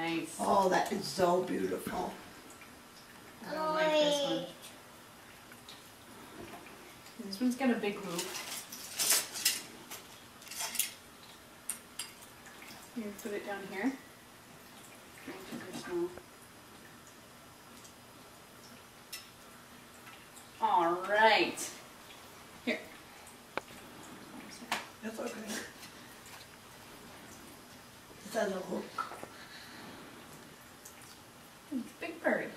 Nice. Oh, that is so beautiful. I don't like this one. This one's got a big loop. You put it down here. Branches are small. All right. Here. That's okay. Is that a hook? It's Big Bird.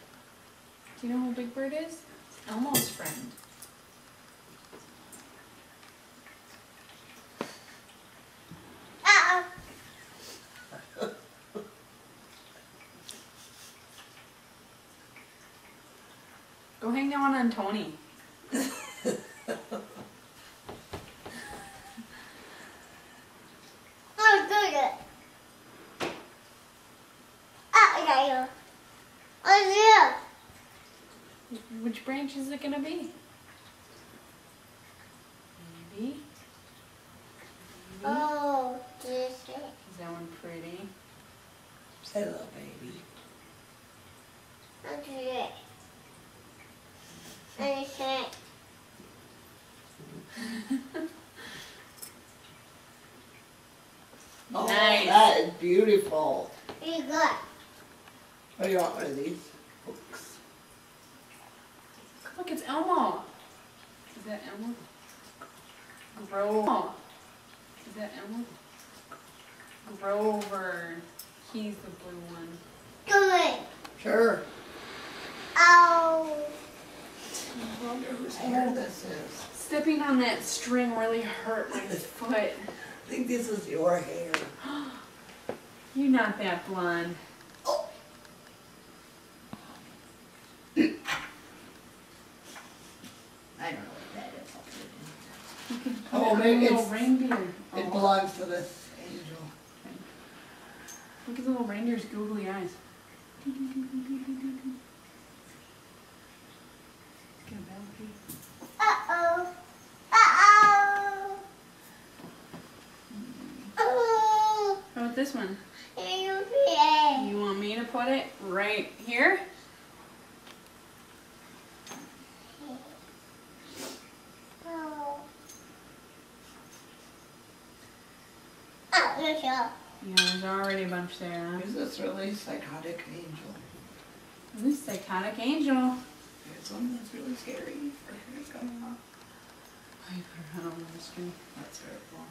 Do you know who Big Bird is? It's Elmo's friend. Go hang out on Tony. Which branch is it gonna be? Maybe. Oh, this Is that one pretty? Hello, baby. is it. Oh, Nice. that is beautiful. You good. Oh, you want one of these hooks? Look, it's Elmo. Is that Elmo? Grover. Is that Elmo? Grover. He's the blue one. Good. Sure. Oh. I wonder whose hair this is. Stepping on that string really hurt my foot. I think this is your hair. You're not that blonde. Oh. I don't know what that is. You can put Oh, it on maybe a little it's- reindeer. It Oh, belongs to this angel. look at the little reindeer's googly eyes. Got a bell key. Uh-oh. Uh-oh. Oh. How about this one? You play. You want me to put it right here? Oh. Oh, look up. Yeah, there's already a bunch there. Huh? Is this really psychotic angel? This psychotic angel. There's one that's really scary. Her hair's coming off. Oh, you put her head on the string. That's terrible.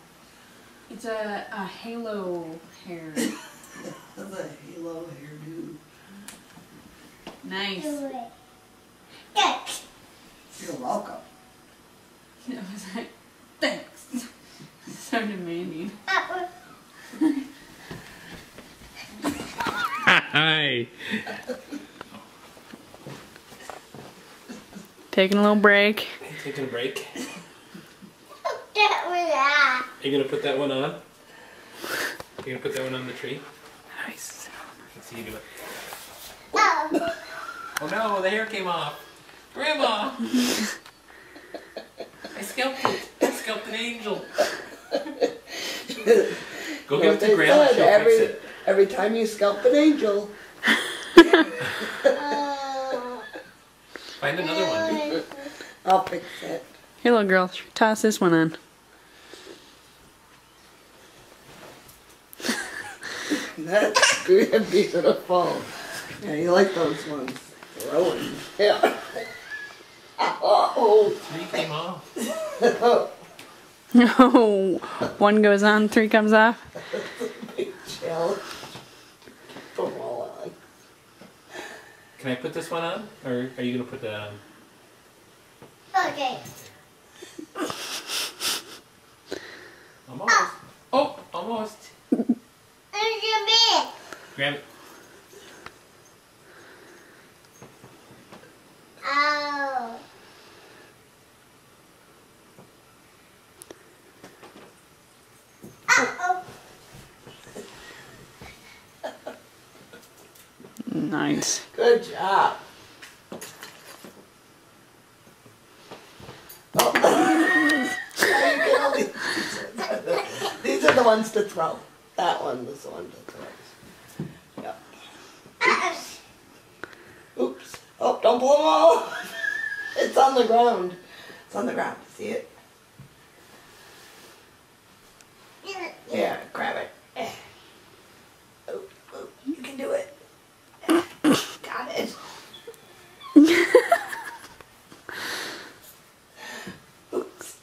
It's a halo hair. That's a halo hairdo. Nice. Do it. Yes. You're welcome. It was like, thanks. So demanding. Uh-oh. Hi. Taking a little break. Taking a break. That was that. Are you gonna put that one on? You gonna put that one on the tree? Nice. Let's see you do it. Oh. Oh no, the hair came off. Grandma! I scalped it. I scalped an angel. Go give it to Grandma, she'll fix it. Every time you scalp an angel. Oh. Find another one. I'll fix it. Here, little girl, toss this one on. That's good and beautiful. Yeah, you like those ones. Throwing. Yeah. Oh. Three came off. No, one goes on, three comes off. Big challenge. Put them all on. Can I put this one on? Or are you gonna put that on? Okay. Almost. Oh, almost. There's your bed. Grab it. Oh. Uh-oh. Nice. Good job. Oh. These are the ones to throw. That one was the one to throw. Yep. don't pull them off. It's on the ground. It's on the ground. See it? Yeah, grab it. Oh, oh, you can do it. Got it. Oops.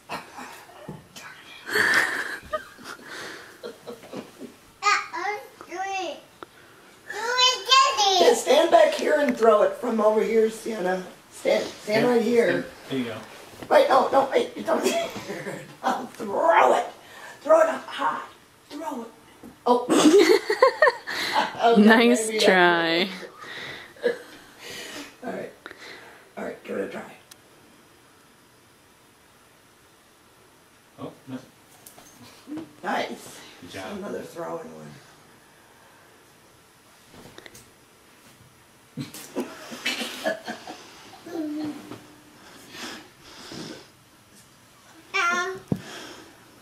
Yeah, stand back here and throw it from over here, Sienna. Stand right here. There you go. Wait, no, wait, you don't. I'll throw it. Throw it up high. Throw it. Oh. Okay, Nice maybe try. Alright, give it a try. Oh, no. Nice. Good job. Another throwing one.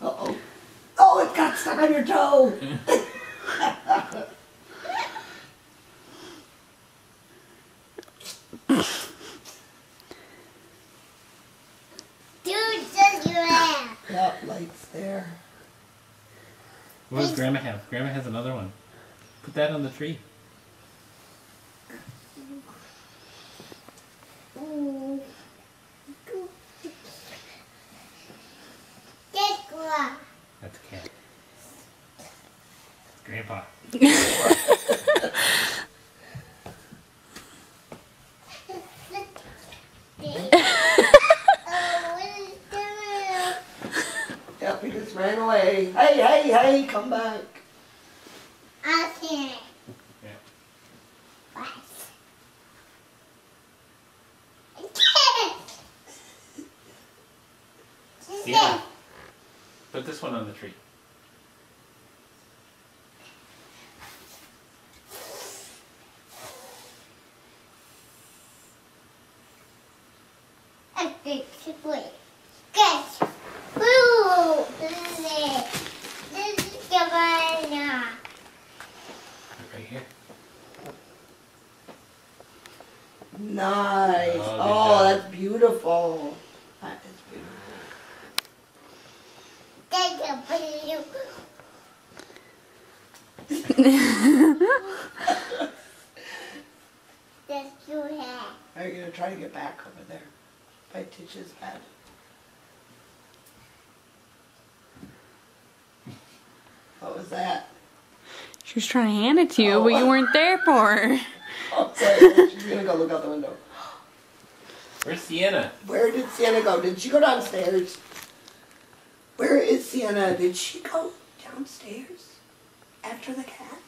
Uh-oh. Oh, it got stuck on your toe. Yep, lights there. What does Grandma have? Grandma has another one. Put that on the tree. That's a cat. It's Grandpa. Yep, he just ran away. Hey, come back. Yeah. Yeah. Put this one on the tree. Right here. Nice. Oh, good Oh, job. that's beautiful. That is beautiful. Are you gonna try to get back over there by Tish's bed? What was that? She was trying to hand it to you, but you weren't there for her. Oh, sorry. She's gonna go look out the window. Where's Sienna? Where did Sienna go? Did she go downstairs? Where is Sienna? Did she go downstairs after the cat?